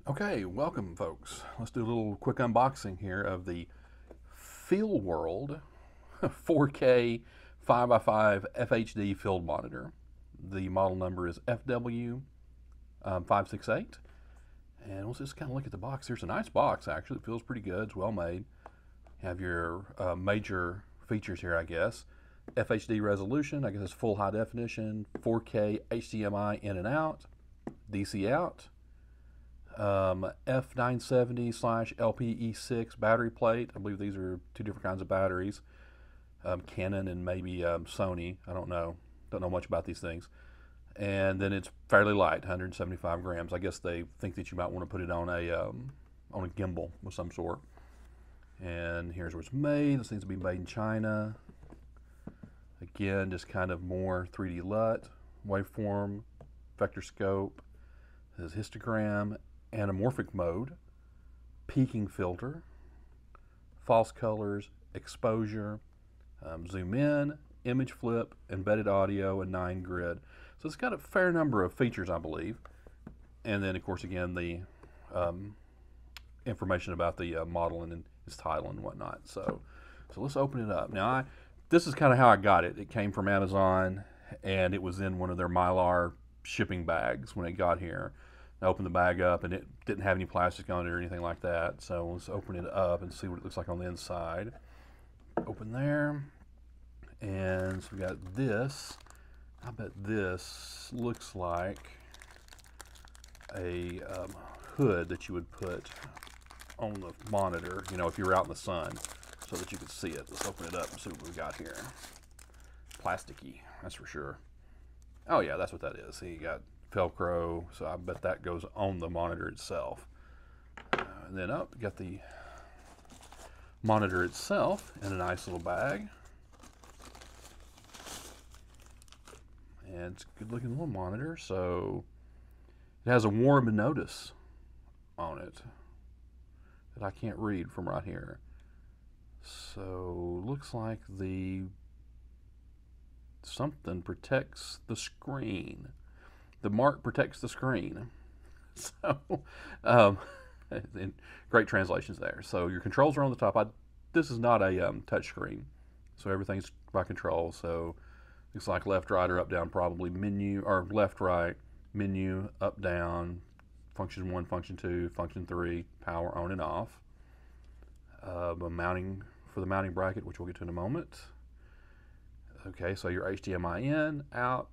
Okay, welcome folks. Let's do a little quick unboxing here of the FeelWorld 4K 5x5 FHD Field Monitor. The model number is FW568. And let's just kind of look at the box. There's a nice box actually. It feels pretty good. It's well made. You have your major features here, I guess. FHD resolution, I guess it's full high definition, 4K HDMI in and out, DC out. F970/LPE6 battery plate. I believe these are two different kinds of batteries. Canon and maybe Sony. I don't know. Don't know much about these things. And then it's fairly light, 175 grams. I guess they think that you might want to put it on a gimbal of some sort. And here's where it's made. This needs to be made in China. Again, just kind of more 3D LUT, waveform, vector scope. This is histogram, anamorphic mode, peaking filter, false colors, exposure, zoom in, image flip, embedded audio, and 9 grid. So it's got a fair number of features, I believe. And then, of course, again, the information about the model and its title and whatnot. So let's open it up. Now, this is kind of how I got it. It came from Amazon, and it was in one of their Mylar shipping bags when it got here. I opened the bag up, and it didn't have any plastic on it or anything like that. So let's open it up and see what it looks like on the inside. Open there, and so we got this. I bet this looks like a hood that you would put on the monitor, you know, if you were out in the sun, so that you could see it. Let's open it up and see what we got here. Plasticky, that's for sure. Oh yeah, that's what that is. See, you got Velcro, so I bet that goes on the monitor itself. And then you got the monitor itself in a nice little bag. And it's a good looking little monitor. So it has a warm notice on it that I can't read from right here. So looks like something protects the screen. The mark protects the screen. So, and great translations there. So your controls are on the top. This is not a touch screen, so everything's by control. So looks like left, right, or up, down, probably menu, or left, right, menu, up, down, function 1, function 2, function 3, power on and off. Mounting for the mounting bracket, which we'll get to in a moment. Okay, so your HDMI in, out,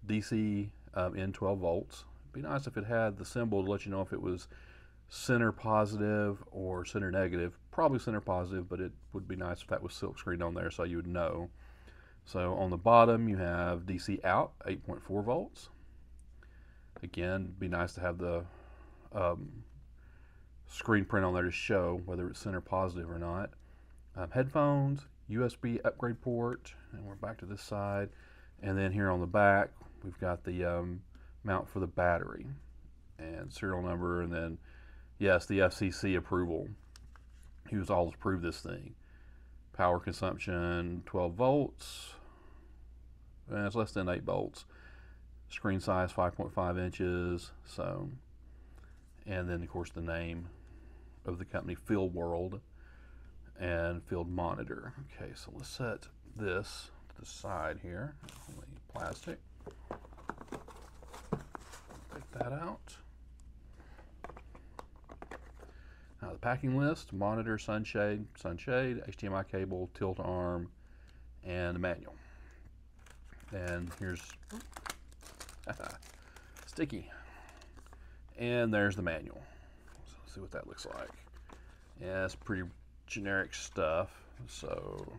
DC in 12 volts. It'd be nice if it had the symbol to let you know if it was center positive or center negative. Probably center positive, but it would be nice if that was silk screened on there so you would know. So on the bottom you have DC out, 8.4 volts. Again, it'd be nice to have the screen print on there to show whether it's center positive or not. Headphones, USB upgrade port, and we're back to this side. And then here on the back, we've got the mount for the battery and serial number, and then, yes, the FCC approval. Who's all approved this thing. Power consumption, 12 volts, and it's less than 8 volts. Screen size, 5.5 inches, so, and then, of course, the name of the company, FeelWorld, and Field Monitor. Okay, so let's set this to the side here. Plastic. Take that out. Now the packing list: monitor, sunshade, HDMI cable, tilt arm, and a manual. And here's sticky. And there's the manual. So let's see what that looks like. Yeah, it's pretty generic stuff. So,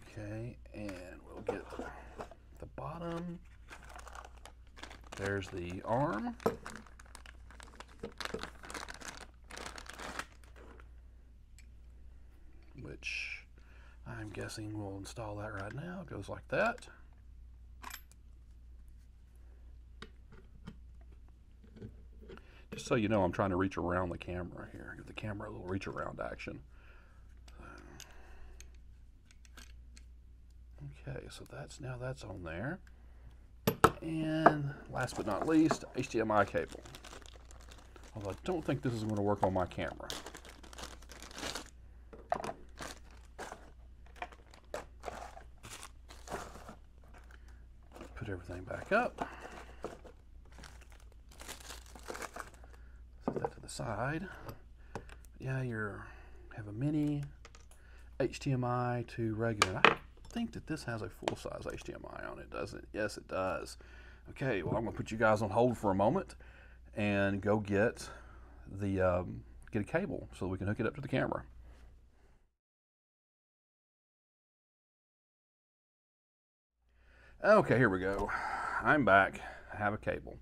okay, and we'll get the bottom. There's the arm. Which I'm guessing we'll install that right now. It goes like that. Just so you know, I'm trying to reach around the camera here. Give the camera a little reach around action. Okay, so that's on there. And last but not least, HDMI cable. Although I don't think this is going to work on my camera. Put everything back up. Set that to the side. Yeah, you have a mini HDMI to regular. I think that this has a full-size HDMI on it, doesn't it? Yes, it does. Okay, well, I'm going to put you guys on hold for a moment and go get the get a cable so we can hook it up to the camera. Okay, here we go. I'm back. I have a cable.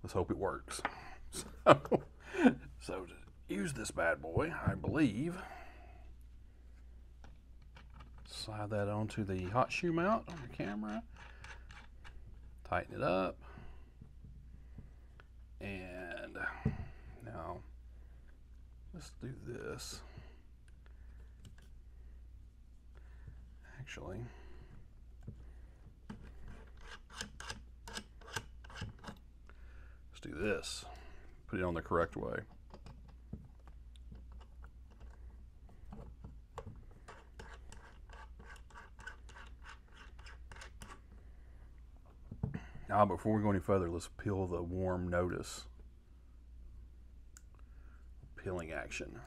Let's hope it works. So to use this bad boy, I believe, slide that onto the hot shoe mount on your camera, tighten it up, and now let's do this. Actually, let's do this. Put it on the correct way. Now, before we go any further, let's peel the warm notice. Peeling action.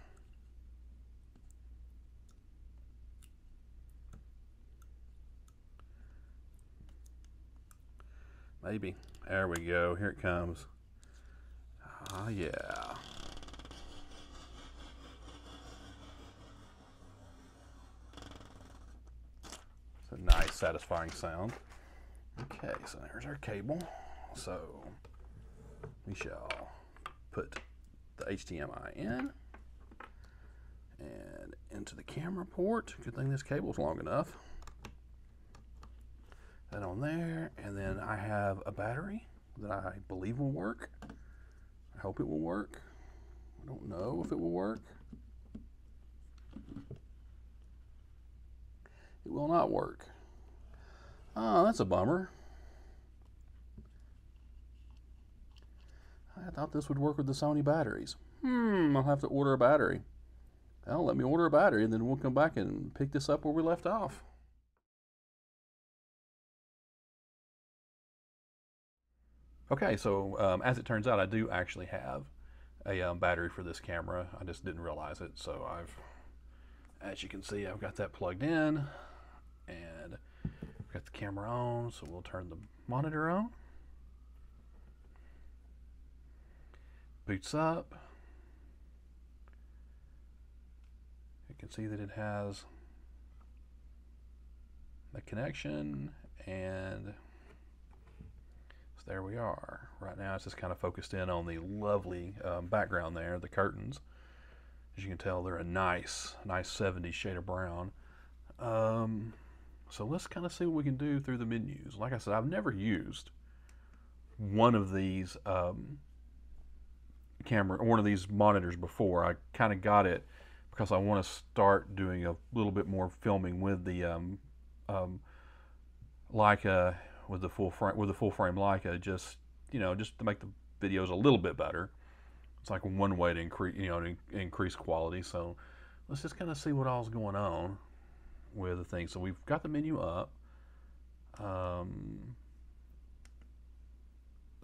Maybe. There we go. Here it comes. Ah, yeah. It's a nice, satisfying sound. Okay, so there's our cable. So we shall put the HDMI in and into the camera port. Good thing this cable's long enough. That on there, and then I have a battery that I believe will work. I hope it will work. I don't know if it will work. It will not work. Oh, that's a bummer. I thought this would work with the Sony batteries. I'll have to order a battery. Well, let me order a battery and then we'll come back and pick this up where we left off. Okay, so as it turns out, I do actually have a battery for this camera. I just didn't realize it. So as you can see, I've got that plugged in and got the camera on. So we'll turn the monitor on. Boots up. You can see that it has the connection, and so there we are. Right now it's just kind of focused in on the lovely background there, the curtains. As you can tell, they're a nice 70s shade of brown. So let's kind of see what we can do through the menus. Like I said, I've never used one of these one of these monitors before. I kind of got it because I want to start doing a little bit more filming with the Leica, with the full frame Leica, just to make the videos a little bit better. It's like one way to increase quality. So let's just kind of see what all's going on with the thing. So we've got the menu up.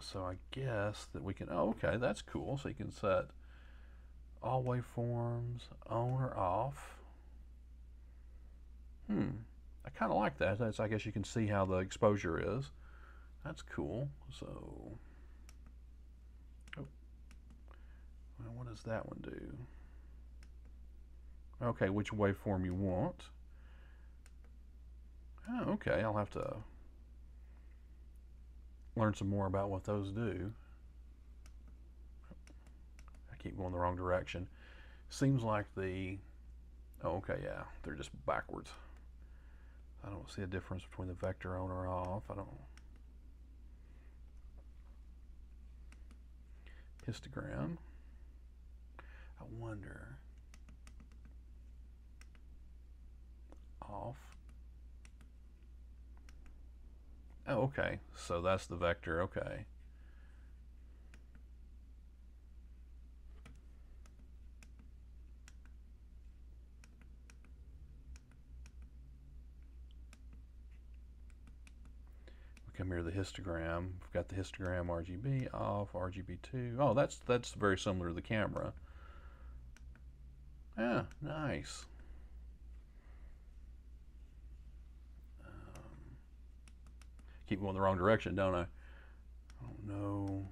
So I guess that we can, oh, okay, that's cool. So you can set all waveforms on or off. I kind of like that. I guess you can see how the exposure is. That's cool. So, oh, well, what does that one do? Okay, which waveform you want. Oh, okay, I'll have to learn some more about what those do. I keep going the wrong direction. Seems like oh, okay, yeah, they're just backwards. I don't see a difference between the vector on or off. I don't. Histogram. I wonder. Off. Oh, okay. So that's the vector. Okay. come here to the histogram. We've got the histogram RGB off, RGB2. Oh, that's very similar to the camera. Yeah, nice. Keep going the wrong direction, don't I? Oh no.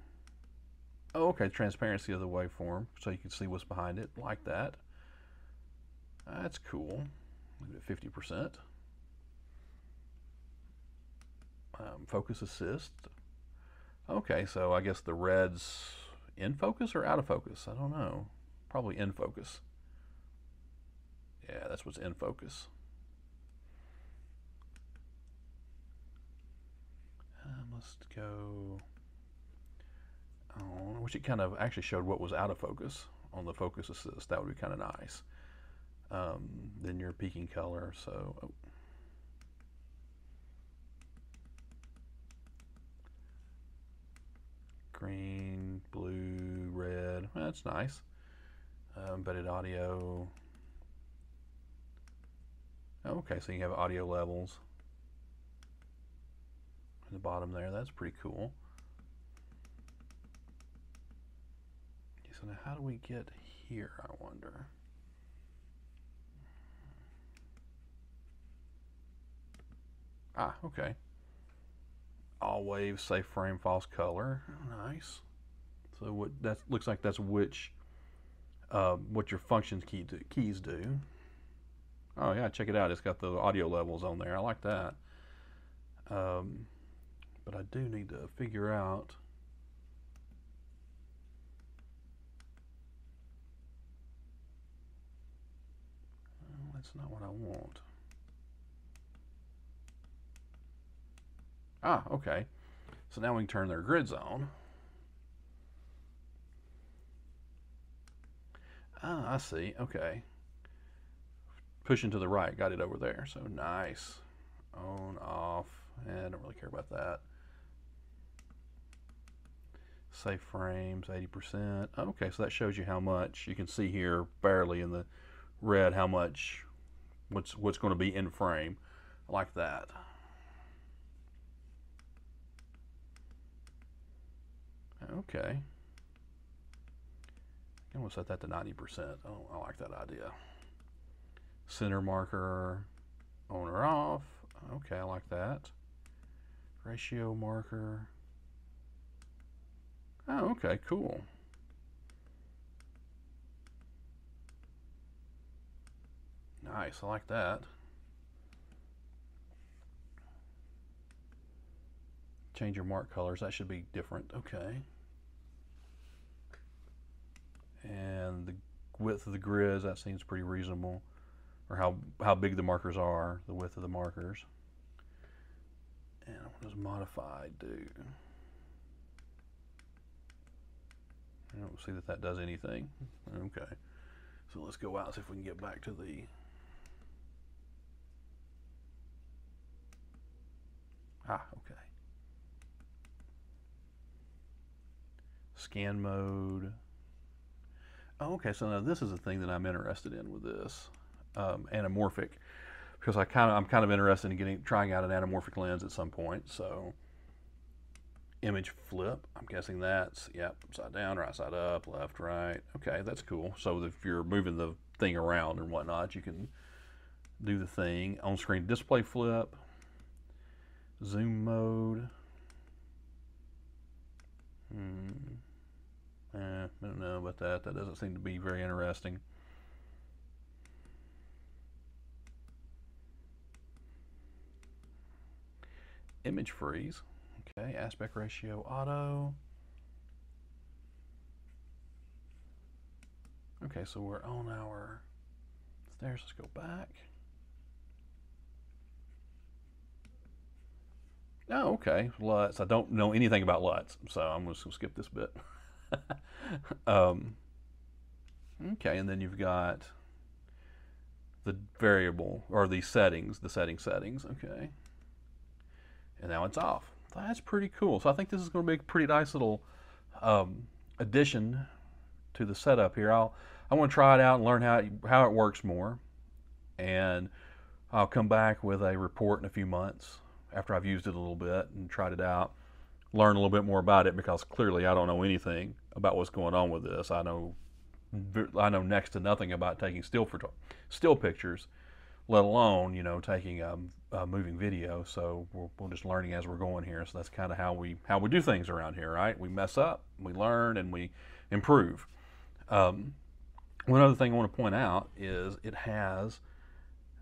Oh, okay, transparency of the waveform, so you can see what's behind it, like that. That's cool. Leave it at 50%. Focus assist. Okay, so I guess the red's in focus or out of focus? I don't know. Probably in focus. Yeah, that's what's in focus. Let's go. Oh, I wish it kind of actually showed what was out of focus on the focus assist. That would be kind of nice. Then your peaking color. So. Oh. Green, blue, red. That's nice. Embedded audio. Okay, so you have audio levels in the bottom there. That's pretty cool. So now how do we get here, I wonder? Ah, okay. All waves, safe frame, false color. Oh, nice. So what that looks like, that's which what your functions keys do. Oh yeah, check it out. It's got the audio levels on there. I like that. But I do need to figure out. Oh, that's not what I want. Ah, okay. So now we can turn their grids on. Ah, I see. Okay. Pushing to the right, got it over there. So nice. On, off. I don't really care about that. Safe frames, 80%. Okay, so that shows you how much. You can see here barely in the red how much, what's going to be in frame. I like that. Okay. I'm going to set that to 90%. Oh, I like that idea. Center marker, on or off. Okay, I like that. Ratio marker. Oh, okay, cool. Nice, I like that. Change your mark colors. That should be different. Okay. And the width of the grids, that seems pretty reasonable. Or how big the markers are, the width of the markers. And what does modified do? I don't see that that does anything. Okay. So let's go out and see if we can get back to the... Ah, okay. Scan mode. Oh, okay, so now this is the thing that I'm interested in with this anamorphic, because I'm kind of interested in trying out an anamorphic lens at some point. So image flip, I'm guessing that's, yep, upside down, right side up, left, right. Okay, that's cool. So if you're moving the thing around and whatnot, you can do the thing. On screen display flip, zoom mode. I don't know about that. That doesn't seem to be very interesting. Image freeze. Okay, aspect ratio auto. Okay, so we're on our stairs. Let's go back. Oh, okay, LUTs. I don't know anything about LUTs, so I'm just going to skip this bit. Okay, and then you've got the variable, or the settings, settings, okay. And now it's off. That's pretty cool. So I think this is going to be a pretty nice little addition to the setup here. I want to try it out and learn how it works more, and I'll come back with a report in a few months after I've used it a little bit and tried it out, learn a little bit more about it, because clearly I don't know anything about what's going on with this. I know next to nothing about taking still pictures, let alone, you know, taking moving video. So we're just learning as we're going here. So that's kind of how we do things around here, right? We mess up, we learn, and we improve. One other thing I want to point out is it has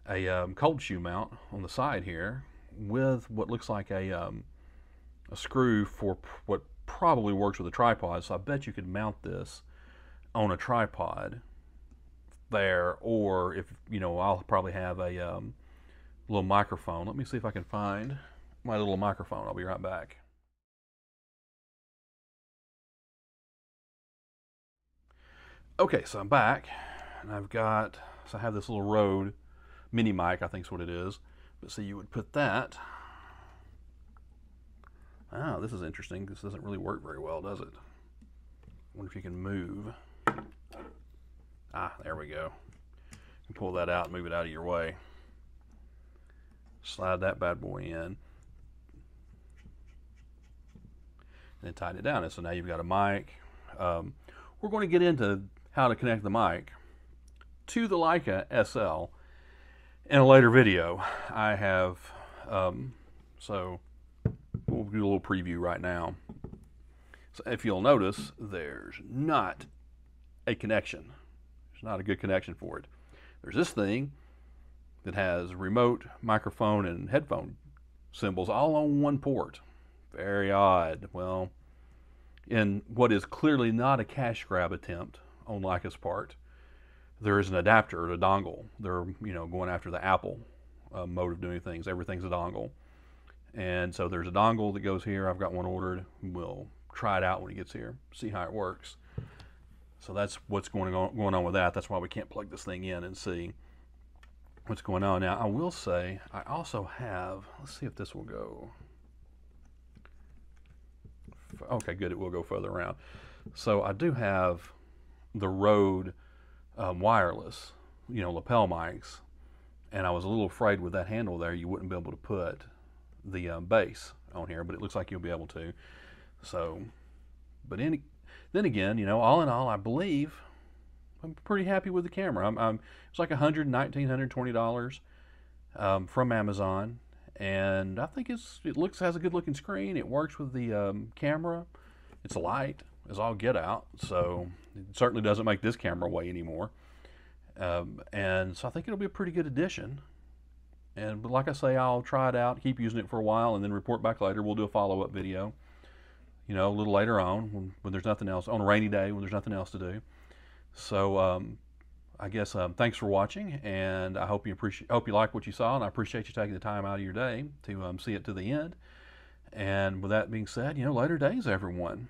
a cold shoe mount on the side here with what looks like a screw for what probably works with a tripod. So I bet you could mount this on a tripod there, or if, you know, I'll probably have a little microphone. Let me see if I can find my little microphone. I'll be right back. Okay, so I'm back, and I have this little Rode mini mic, I think is what it is. But see, you would put that. Ah, this is interesting. This doesn't really work very well, does it? I wonder if you can move. Ah, there we go. You can pull that out and move it out of your way. Slide that bad boy in. And then tighten it down. And so now you've got a mic. We're going to get into how to connect the mic to the Leica SL in a later video. I have, so we'll do a little preview right now. So if you'll notice, there's not a connection. There's not a good connection for it. There's this thing that has remote, microphone, and headphone symbols all on one port. Very odd. Well, in what is clearly not a cash grab attempt on Leica's part, there is an adapter, a dongle. They're, you know, going after the Apple mode of doing things. Everything's a dongle. And so there's a dongle that goes here. I've got one ordered. We'll try it out when it gets here, see how it works. So that's what's going on with that. That's why we can't plug this thing in and see what's going on. Now, I will say, I also have, let's see if this will go. Okay, good, it will go further around. So I do have the Rode wireless, you know, lapel mics, and I was a little afraid with that handle there you wouldn't be able to put the bass on here, but it looks like you'll be able to. So, but then again, you know, all in all, I believe I'm pretty happy with the camera. It's like $119, $120 from Amazon, and I think it has a good looking screen. It works with the camera. It's light as all get out, so it certainly doesn't make this camera weigh anymore. And so I think it'll be a pretty good addition. But like I say, I'll try it out, keep using it for a while, and then report back later. We'll do a follow-up video, you know, a little later on when there's nothing else, on a rainy day when there's nothing else to do. So I guess thanks for watching, and I hope you like what you saw, and I appreciate you taking the time out of your day to see it to the end. And with that being said, you know, later days, everyone.